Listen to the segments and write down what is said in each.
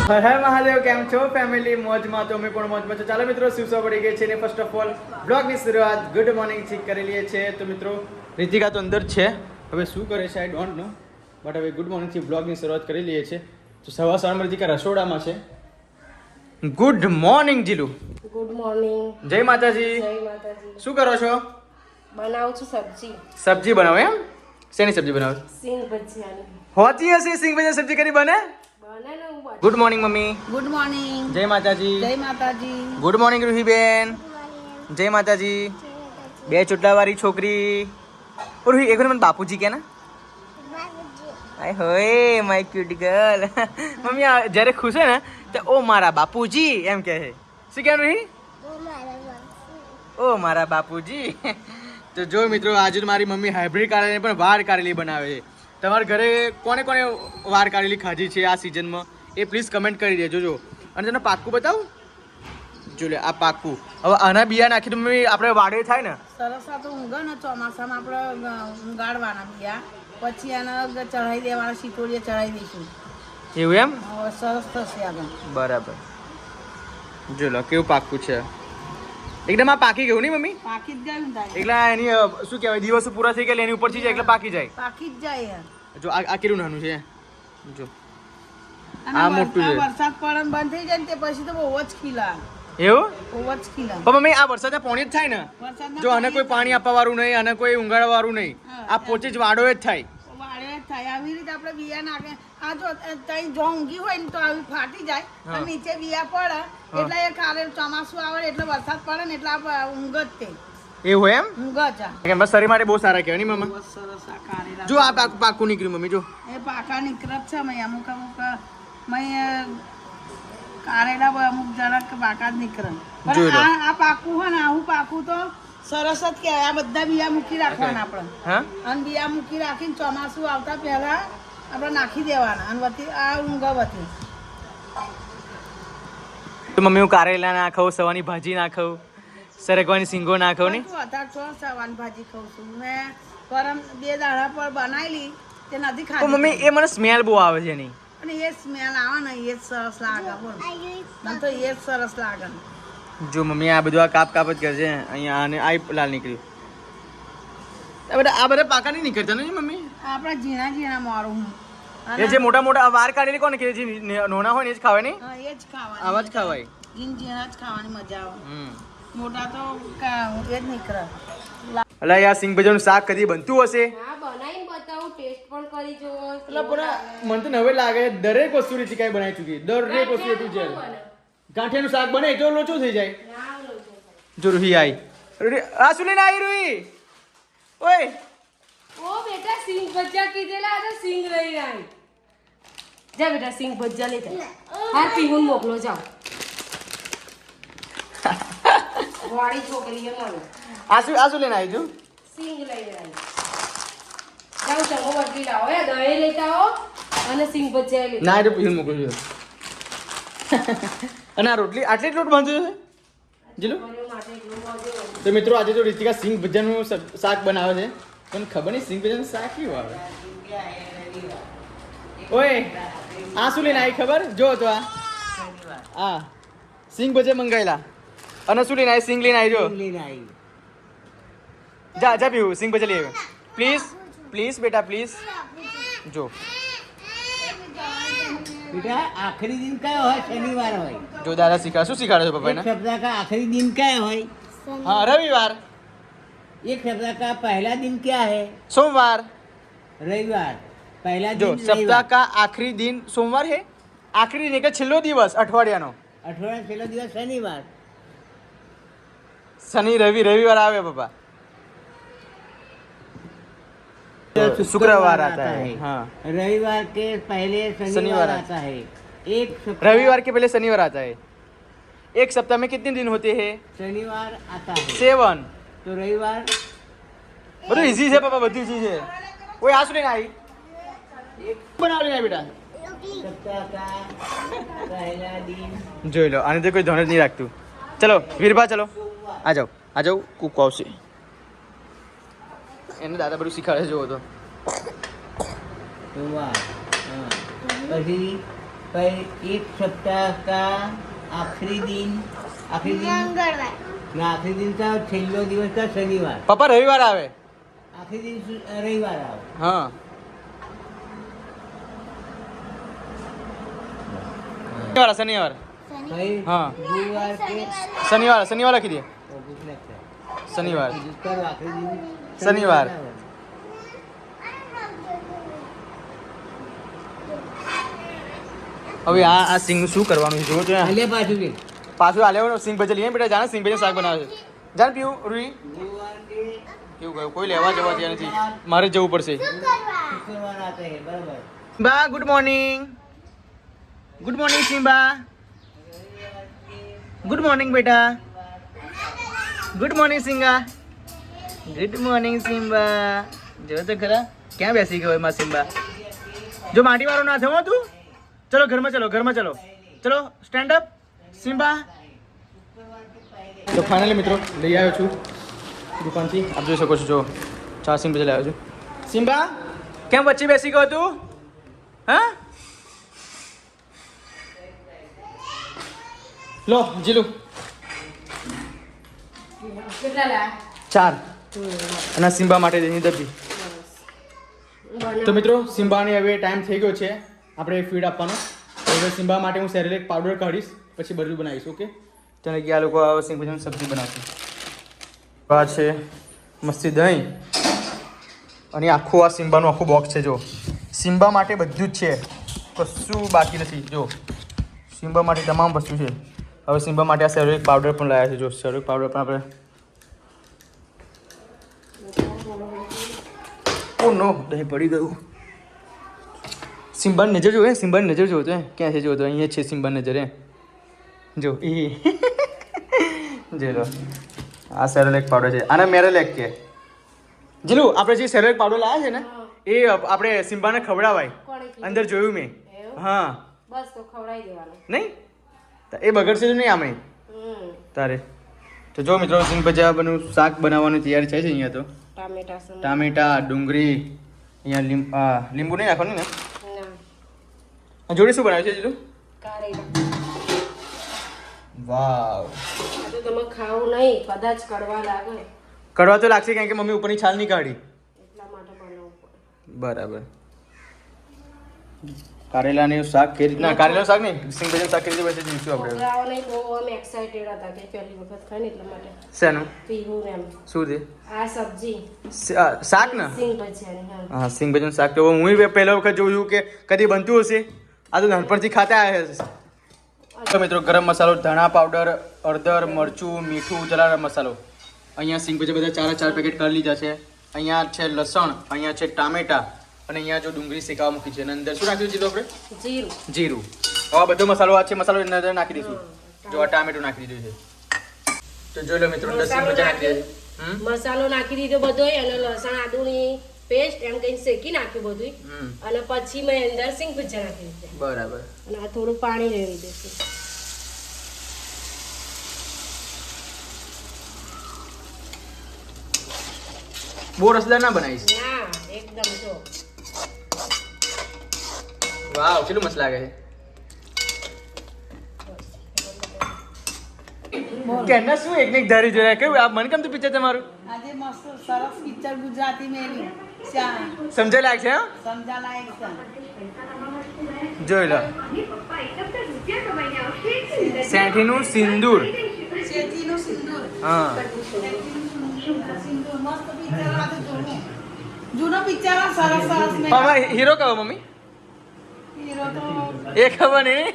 હર હર મહાદેવ, કેમ છો ફેમિલી? મોજમાં તો અમે પણ મોજમાં છો. ચાલો મિત્રો, શિવસો પડી ગઈ છે ને ફર્સ્ટ ઓફ ઓલ બ્લોગની શરૂઆત ગુડ મોર્નિંગ થી કરી લઈએ છીએ. તો મિત્રો રીતિકા તો અંદર છે, હવે શું કરે છે આઈ ડોન્ટ નો, બટ હવે ગુડ મોર્નિંગ થી બ્લોગની શરૂઆત કરી લઈએ છીએ. તો સવારમાં રીતિકા રસોડામાં છે. Good morning Jilu. Good morning. જય માતાજી. જય માતાજી. શું કરો છો? બનાવું છું સબ્જી. સબ્જી બનાવો એમ? શેની સબ્જી બનાવો? સિંગ ભજીયાની. હોતી હશે સિંગ ભજીયા સબ્જી કરી બને? બને ને હું good morning mummy. Good morning. જય માતાજી. જય માતાજી. ગુડ મોર્નિંગ રૂહીબેન. જય માતાજી. બે ચૂંટલાવાળી છોકરી. ઓ રૂહી, એક વાર મને બાપુજી કે ને. આય હોય માય ક્યુટ ગર્લ. મમ્મી જ્યારે ખુશ હોય ને તો ઓ મારા બાપુજી એમ કહે છે. શું કહેવાનું રૂહી? ઓ મારા બાપુજી. તો જો મિત્રો, આજે મારી મમ્મી હાઇબ્રિડ કારેલી પણ વાર કારેલી બનાવે છે. તમારા ઘરે કોને કોને વાર કારેલી ખાધી છે આ સિઝનમાં એ પ્લીઝ કમેન્ટ કરી દેજો. જો અને તને પાક્કું બતાવું, જો લે આ પાક્કું. હવે આના બિયા નાખી તો મમ્મી આપણે વાડે થાય ને સરસ આ તો ઊંઘે ને ચોમાસામાં આપણે ઊંગાડવાના બીયા, પછી આને ચઢાઈ દેવાના, શીતોડીએ ચઢાઈ દઈશું. એવું એમ? હવે સરસ થશે આગળ. બરાબર. જો લો કેવું પાક્કું છે એકદમ. આ પાકી ગયું નહીં મમ્મી? પાકી જ જાય ને તારે. એટલે એની શું કહેવાય, દિવસો પૂરા થઈ ગયા એની ઉપરથી જાય એટલે પાકી જાય. પાકી જ જાય. જો આ કેટલું નાનું છે જો. અને આ મોટું છે. વરસાદ પડે ને બંધ થઈ જાય ને તે પછી તો બહુ જ ખીલા. એવું? બહુ જ ખીલા. પણ મમ્મી આ વરસાદના પાણી જ થાય ને? વરસાદના જો આને કોઈ પાણી આપવા વાળું નહીં, આને કોઈ ઊંઘાડવા વાળું નહીં, આ પોતે જ વાડો જ થાય. વાળે જ થાય. આવી રીતે આપણે બિયા નાખે. આ જો તઈ જો ઊંઘી હોય ને તો આવી ફાટી જાય અને નીચે બિયા પડે એટલે એ કાલે ચોમાસું આવે એટલે વરસાદ પડે ને એટલે આ ઊંઘ જ તે. એવું એમ? ઊંઘ જ આ. કેમ બસ શરીર માટે બહુ સારા કહેવાય નહીં મમ્મી? બહુ સરસ આ કારેલા. જો આ પાકું નીકળ્યું મમ્મી. જો એ પાકા નીકળત છે મેં અમુક કારેલા અમુક જરાક પાકા જ નીકળે. જોઈ લો. પણ આ પાકું હોય ને આવું પાકું તો સરસ જ કહેવાય. આ બધા બિયા મૂકી રાખવાના આપણે. હા અને બિયા મૂકી રાખીને ચોમાસું આવતા પહેલા આપણે નાખી દેવાના. અને વધી આ ઊંઘ વધી. તો મમ્મી હું કારેલા ના ખાઉં, સવાની ભાજી ના ખાઉં, સરગવાની સિંગો ના ખાઉં નહીં? અત્યારે છો સવાન ભાજી ખાઉં છું મેં. પરમ 2 દાડા પર બનાવેલી તે નથી તો ખાધી. મમ્મી એ મને સ્મેલ બહુ આવે છે એની. અને એ સ્મેલ આવે ને એ જ સરસ લાગે. બોલ મને તો એ જ સરસ લાગે. જો મમ્મી આ બધું આ કાપ કાપ જ કરશે. અહીંયા આને આ લાલ નીકળ્યું. આ બધા પાકા નહીં નીકળતા ને મમ્મી? આપણા ઝીણા ઝીણા મારું હું. એ જે મોટા મોટા વાર કાઢેલી કોને કે જે નોના હોય ને એ જ ખાવાય નહીં? હા, એ જ ખાવાની. આવા જ ખાવાય. ઝીણા જ ખાવાની મજા આવે. મોટા તો એ જ નીકળે. અલા યાર, સિંગ ભજીયાનું શાક કદી બનતું હશે? હા બનાવીને બતાવું, ટેસ્ટ પણ કરી જોવો. એટલે પૂરા મને તો નવે લાગે દરેક વસ્તુ રીતિ કાંઈ બનાવી ચૂકી. દરેક વસ્તુ એટલું છે. ગાંઠિયાનું શાક બને તો લોચો થઈ જાય. જો રૂહી આવી. આ શું લઈને આવી રૂહી? ઓય ઓ બેટા સિંગ ભજીયા કીધેલા આ તો સિંગ લઈ આવી. જા બેટા સિંગ ભજીયા લઈ જા. હા પીહુન મોકલો જાઓ. વાળી છોકરી મને આ શું લઈને આવી છું? સિંગ લઈ આવી. જાઓ ચમો બદલી લાવો. એ દહીં લેતા આવો અને સિંગ ભજીયા લેતા ના, એ તો પીહું મોકલું છું. અને આ રોટલી આટલી જ લોટ બાંધ્યો છે જીલો? આવો. માટે એટલું મોજે હોય. તો મિત્રો આજે તો રીતિકા સિંગ ભજીયાનું શાક બનાવે છે. પણ ખબર નહીં સિંગ ભજીયાનું શાક કેવું આવે. ઓય આ શું લઈને આવી ખબર? જો તો આ સિંગ ભજીયા મંગાવેલા. અને શું લઈને આવી? સિંગ લઈને આવી. જો જા જા પીવું સિંગ ભજીયા લઈ આવ્યો. પ્લીઝ પ્લીઝ બેટા પ્લીઝ. જો बेटा आखिरी दिन क्या હોય शनिवार હોય. જો દાદા શીખા શું શીખાડે છે પપ્પા एक ને? सप्ताह का आखिरी दिन क्या હોય? હા રવિવાર. एक सप्ताह का पहला दिन क्या है? સોમવાર. रविवार. पहला જો दिन સપ્તાહ रविवार. કા આખરી દિન સોમવાર હે. આખરી દિન કે છેલ્લો દિવસ અઠવાડિયાનો. अठवाडिया छेल्लो દિવસ शनिवार. શનિ રવિ રવિવાર આવે પપ્પા. शुक्रवार आता है. हाँ रविवार के पहले शनिवार शनिवार आता आता है. एक सप्ताह रविवार के पहले शनिवार आता है. एक सप्ताह में कितने दिन होते हैं? शनिवार आता है 7. तो रविवार બધું ઈઝી છે પપ્પા, બધું ઈઝી છે. ઓય આ શું લઈને આવી? બનાવ લઈને આવી બેટા. सप्ताह का पहला दिन જોઈ લો, આને તો કોઈ ધ્યાન જ નહીં રાખતું. ચલો વીરભા ચલો આ જાઓ કૂક આવશે. એને દાદા બધું શીખવાડે જોવો તો. सोमवार. हाँ. પછી फिर एक सप्ताह का आखिरी दिन ना आखिरी दिन का छेल्लो दिवस का शनिवार પપ્પા રવિવાર આવે आखिरी दिन रविवार आओ હા શનિવાર फिर हाँ। गुरुवार के શનિવાર લખી દે શનિવાર जिसका आखिरी दिन शनिवार। હવે આ સિંગ શું કરવાનું છે જો તો आले पाछू के પાછું આલે સિંગ ભજે લઈએ બેટા જાણે સિંગ ભજે શાક બનાવે છે જાણ પીવું રૂઈ गुरुवार के કેવું ગયું કોઈ લેવા જવા ત્યાં નથી મારે જ જવું પડશે शुक्रवार आते हैं बराबर બા good morning Simba good morning બેટા ગુડ મોર્નિંગ સિંગા ગુડ મોર્નિંગ સિમ્બા જો તો ખરા ક્યાં બેસી ગયો એમાં સિમ્બા જો માટી વાળો ના થયો તું ચલો ઘરમાં ચલો ચલો સ્ટેન્ડ અપ સિમ્બા તો ફાઇનલી મિત્રો લઈ આવ્યો છું દુકાનથી આપ જોઈ શકો છો જો 4 સિંગ લઈ આવ્યો છું સિમ્બા કેમ વચ્ચે બેસી ગયો તું હા લો જીલું કેટલા લાયા 4 અને સિમ્બા માટે દેની ડબ્બી તો મિત્રો સિમ્બાને હવે ટાઈમ થઈ ગયો છે આપણે ફીડ આપવાનો હવે સિમ્બા માટે હું સેરેલેક પાવડર કાઢીશ પછી બધું બનાવીશ ઓકે તને કે આ લોકો સિંગ ભજીયાની સબ્જી બનાવશે આ છે મસ્તી દહીં અને આખું આ સિમ્બાનું આખું બોક્સ છે જો સિમ્બા માટે બધું જ છે કશું બાકી નથી જો સિમ્બા માટે તમામ વસ્તુ છે હવે સિમ્બા માટે આ સેરેલેક પાવડર પણ લાવ્યા છે જો સેરેલેક પાવડર પણ આપણે ઓ નો દહીં પડી ગયું સિમ્બાની નજર જોવે સિમ્બાની નજર જોતો હે ક્યાં છે જોતો અહીંયા છે સિમ્બાની નજર હે જો એ જેલો આ સેરેલેક પાવડર છે આને મેરેલેક કે જીલુ આપણે જે સેરેલેક પાવડર લાવ્યા છે ને એ આપણે સિમ્બાને ખવડાવાય કોણે કીધું? અંદર જોયું મેં એવું? હા બસ તો ખવડાવી દેવાનું નહીં એ બગડશે તો નહીં આમે તારે તો જો મિત્રો સિંગ ભજીયાનું શાક બનાવવાની તૈયારી થાય છે અહીંયા તો ટામેટા સમ ટામેટા ડુંગળી અહીંયા લીંબુ નહીં નાખવાનું ને ના જોડે શું બનાવ્યું છે જીલુ કારેલા વાવ આ તો તમે ખાવું નહીં કદાચ કડવા લાગે કડવા તો લાગશે કારણ કે મમ્મી ઉપરની છાલ નહીં કાઢી એટલા માટે બનાવવું પડે બરાબર કારેલાનું શાક કેવી રીતના કારેલાનું શાક નહીં સિંગ ભજીયાનું શાક કેવી રીતે બનશે જોઈશું આપણે છોકરાઓને બહુ આમ એક્સાઇટેડ હતા કે પહેલી વખત ખાય ને એટલા માટે શેનું પીવું ને એમ શું છે આ સબ્જી શાક ને સિંગ ભજીયાની હા હા સિંગ ભજીયાનું શાક તો હું પહેલા વખત જોયું કે કદી બનતું હશે આ તો નાનપણથી ખાતા આવ્યા છે તો મિત્રો ગરમ મસાલો ધાણા પાવડર હળદર મરચું મીઠું જરા મસાલો અહીંયા સિંગ ભજીયા બધા 4 પેકેટ કરી લીધા છે અહીંયા છે લસણ અહીંયા છે ટામેટા અને અહીંયા જો ડુંગળી શેકાવા મૂકી છે અને અંદર શું નાખ્યું છે આપણે જીરું જીરું હવે બધો મસાલો આ છે મસાલો અંદર નાખી દઈશું જો આ ટામેટું નાખી દીધું છે તો જોઈ લો મિત્રો અંદર સિંગ ભજીયા નાખી દીધા મસાલો નાખી દીધો બધો અને લસણ આદુની પેસ્ટ એમ કઈ શેકી નાખ્યું બધું અને પછી મેં અંદર સિંગ ભજીયા નાખી દીધા બરાબર અને આ થોડું પાણી રેડી દઈશું બહુ રસદાર ના બનાવીશ ના એકદમ જો વાવ કેટલું મસ્ત લાગે છે કેના શું એક ધારી જોયા કેવું આ મને ગમતું પિક્ચર તમારું આજે મસ્ત સરસ પિક્ચર ગુજરાતી મેલી સમજાય લાગે છે સમજા લાયક છે જોઈ લો સેઠીનું સિંદૂર શેઠીનું સિંદૂર હા સિંદૂર મસ્ત પિક્ચર આ તો જૂનો પિક્ચર સરસ સરસ મેં મામા હીરો કહો મમ્મી હીરો તો એ ખબર નહીં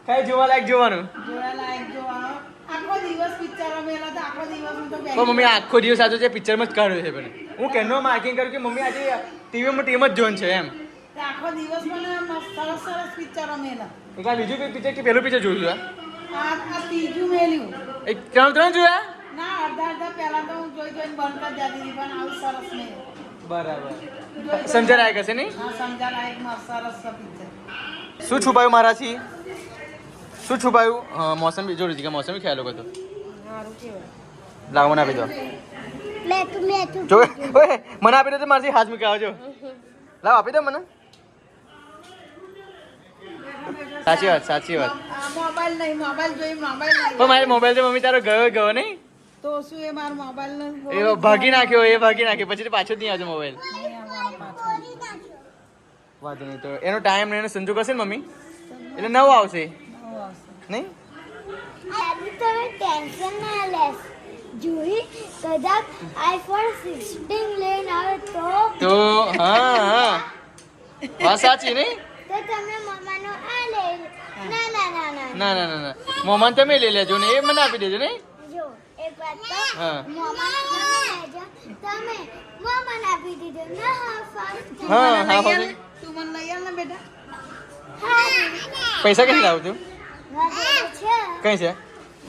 કઈ જોવા લાયક જોવાનું જોયા લાયક જોવાનો આખો દિવસ પિક્ચરો મેલા તો આખો દિવસ હું તો પણ મમ્મી આખો દિવસ આજે છે પિક્ચરમાં જ કાઢ્યો છે પણ હું કેનો માર્કિંગ કર્યું કે મમ્મી આજે ટીવીમાં ટીમ જ જોન છે એમ તે આખો દિવસ મને મસ્ત સરસ સરસ પિક્ચરો મેલા એક આ બીજું પિક્ચર કે પહેલું પિક્ચર જોયું આ ત્રીજું મેલ્યું એક ત્રણ જોયા ના અડધા પહેલા તો હું જોઈ જોઈને બંધ કરી જતી હતી પણ આવું સરસ મેં બરાબર સમજા લાયક હશે નહીં હા સમજા લાયક મસ્ત સરસ પિક્ચર શું છુપાયું મારાથી શું છુપાયું મોસમી જો રીતિકા મોસમી ખ્યાલ હતો સારું કેવાય લાવો મને આપી દો જો ઓય મને આપી દો તો મારાથી હાથ મૂકી આવજો લાવ આપી દો મને સાચી વાત સાચી વાત. મોબાઈલ નહીં, મોબાઈલ જોઈ મોબાઈલ નહીં. પણ મારી મોબાઈલ તો મમ્મી તારો ગયો નહીં. તો શું એ મારો મોબાઈલ એ ભાગી નાખ્યો પછી તો પાછો જ નહીં આવજો મોબાઈલ. વાંધો નહીં, તો એનો ટાઈમ ને એનો સંજોગ હશે ને મમ્મી, એટલે નવો આવશે નહીં. તમે ટેન્શન ના લેસ. જોઈ કદાચ આઈફોન 16 લઈને આવે તો હા વાત સાચી નહીં. તો તમે મમ્માનો આ લઈ ના ના ના ના ના ના ના ના મોમાન તમે લઈ લેજો ને એ મને આપી દેજો નહીં. જો એક વાત તો હા. મમ્માને તમે લેજો, તમે મમ્માને આપી દીધો ના હા ફાસ્ટ હા હા તું હોજે. મને લઈ આવ ને બેટા. હા પૈસા ક્યાંથી લાવું છું? વાગે છે કઈ છે?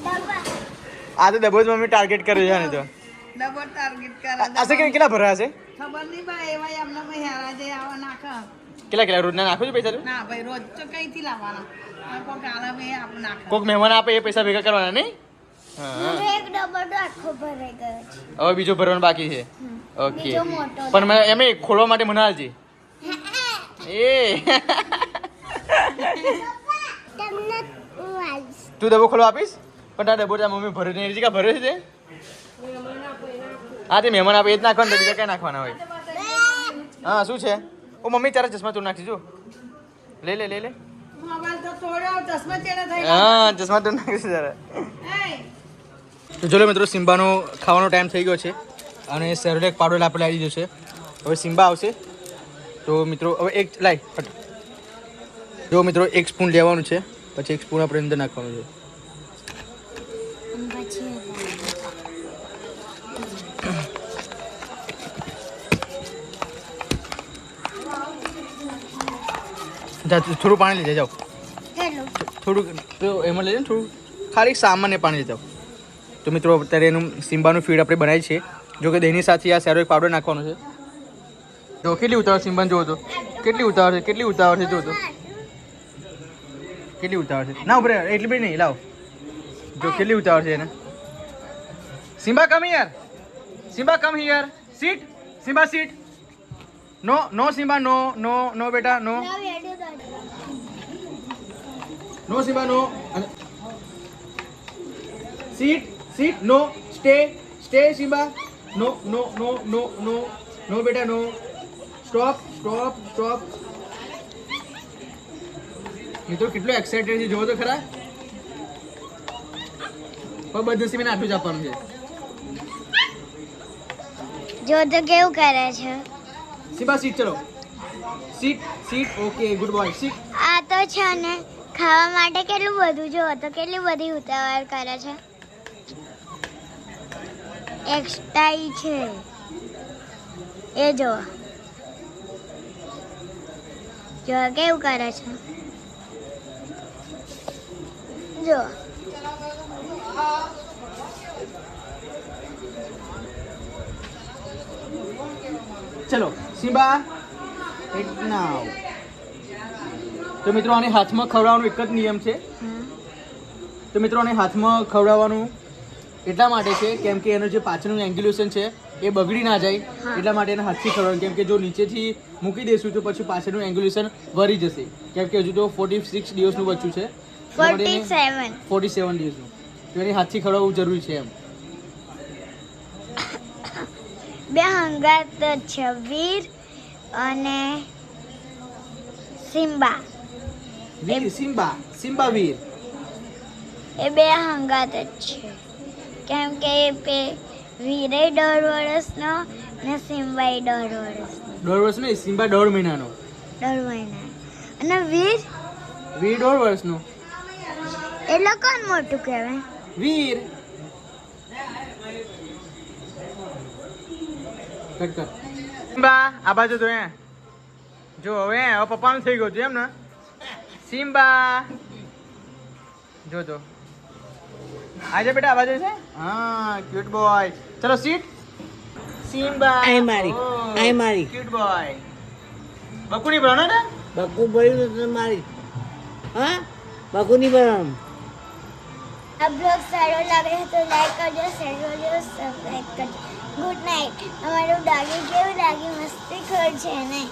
ડબ્બા આ તો ડબો જ મમ્મી ટાર્ગેટ કરે છે ને તો. ડબલ ટાર્ગેટ કરે. આશે કેટલા ભરા છે? ખબર નહીં ભાઈ, એવા એમને ભાઈ હેરા જે આવા નાખે. કેટલા રોજના નાખો છો પૈસા? ના ભાઈ, રોજ તો કઈથી લાવવાના? આ કોક આલે ભાઈ આપણે નાખે. કોઈક મહેમાન આપે એ પૈસા ભેગા કરવાના નહીં. હા મારો એક ડબ્બો તો આખો ભરાઈ ગયો છે. હવે બીજો ભરવાનો બાકી છે. ઓકે, બીજો મોટો પણ મેં એમ ખોલવા માટે મને હાલજે. એ તમને હું આવીશ. તું ડબ્બો ખોલવા આપીશ? પણ તારા ડબ્બો તારા મમ્મી ભરે નહીં. રીતિકા ભરે છે તે? હા તે મહેમાન આપે એ જ નાખવાના, બીજા કઈ નાખવાના હોય. હા શું છે? ઓ મમ્મી તારા ચશ્મા તું નાખી જો. લે લે લે લે. મોબાઈલ તો તોડ્યો, ચશ્મા ચેડા થઈ ગયા. હા ચશ્મા તું નાખી જરા. એય, તો ચલો મિત્રો, સિમ્બાનો ખાવાનો ટાઈમ થઈ ગયો છે અને સેરોલેક પાવડર આપણે લાવી દીધો છે. હવે સિમ્બા આવશે તો મિત્રો હવે એક લાઈ ફટ. જો મિત્રો 1 સ્પૂન લેવાનું છે, પછી 1 સ્પૂન આપણે અંદર નાખવાનું છે. થોડું પાણી લઈ જાઓ. હેલો થોડુંક તો એમાં લઈ જાઓ, થોડું ખાલી સામાન્ય પાણી લઈ જાઓ. તો મિત્રો અત્યારે એનું સિમ્બાનું ફીડ આપણે બનાવી છે. જો કે દહીંની સાથે આ સેરોલેક પાવડર નાખવાનો છે. જો કેટલી ઉતાવળ સિમ્બાને જોવો તો કેટલી ઉતાવળ છે, કેટલી ઉતાવળ છે, જોવો તો કેટલી ઉતાવળ છે. ના ઉભરે એટલી બી નહીં, લાવો જો કેટલી ઉતાવળ છે એને. Simba come here, Simba come here, sit Simba sit. No no Simba no no no બેટા no no Simba no. Sit sit no stay stay Simba. No no no no no no બેટા no. Stop stop stop. મિત્રો કેટલો excited છે જોવો તો ખરા. પણ બદનસીબીને આટલું જ આપવાનું છે. જો તો કેવું કરે છે. સિમ્બા સીટ ચલો. Seat seat okay good boy seat. આ તો છે ને ખાવા માટે કેટલું બધું જો તો કેટલી બધી ઉતાવળ કરે છે. એક્સ્ટ્રા છે એ જો જો કેવું કરે છે. જો ચલો સિમ્બા એક નાવ. તો મિત્રો આને હાથમાં ખવડાવવાનો એક જ નિયમ છે. તો મિત્રો આને હાથમાં ખવડાવવાનું એટલા માટે છે કેમ કે એનું જે પાછળનું એંગ્યુલેશન છે એ બગડી ના જાય, એટલા માટે એને હાથથી ખવડાવવાનું. કેમ કે જો નીચેથી મૂકી દઈશું તો પછી પાછળનું એંગ્યુલેશન વરી જશે. કેમ કે હજુ તો 46 દિવસનું બચ્ચું છે, 47 47 દિવસનું. તો એને હાથથી ખવડાવવું જરૂરી છે એમ. બે હંગાત છે, વીર અને સિમ્બા. વીર સિમ્બા, સિમ્બા વીર. એ બે હંગાત જ છે કેમ કે વીરે 1.5 વર્ષનો ને સિમ્બાએ 1.5 વર્ષનો. 1.5 વર્ષ નહીં, સિમ્બા 1.5 મહિનાનો. 1.5 મહિના. અને વીર વીર 1.5 વર્ષનો. એટલે કોણ મોટું કહેવાય? વીર. કટ કર. સિમ્બા આ બાજુ તો હે જો હવે પપ્પાનું થઈ ગયું છે એમ ને. સિમ્બા જો તો આજે બેટા આ બાજુ છે. હા ક્યુટ બોય. ચલો સીટ. સિમ્બા આય મારી, આય મારી. Cute boy. બકુની ભણો ને. બકુ બોલ્યું તો મારી. હા બકુ નહીં ભરવાનું. આ બ્લોગ સારો લાગે તો લાઈક કરજો, શેર કરજો, સબસ્ક્રાઈબ કરજો. Good night. અમારું ડાગી કેવું લાગ્યું? મસ્તી ખોર છે ને.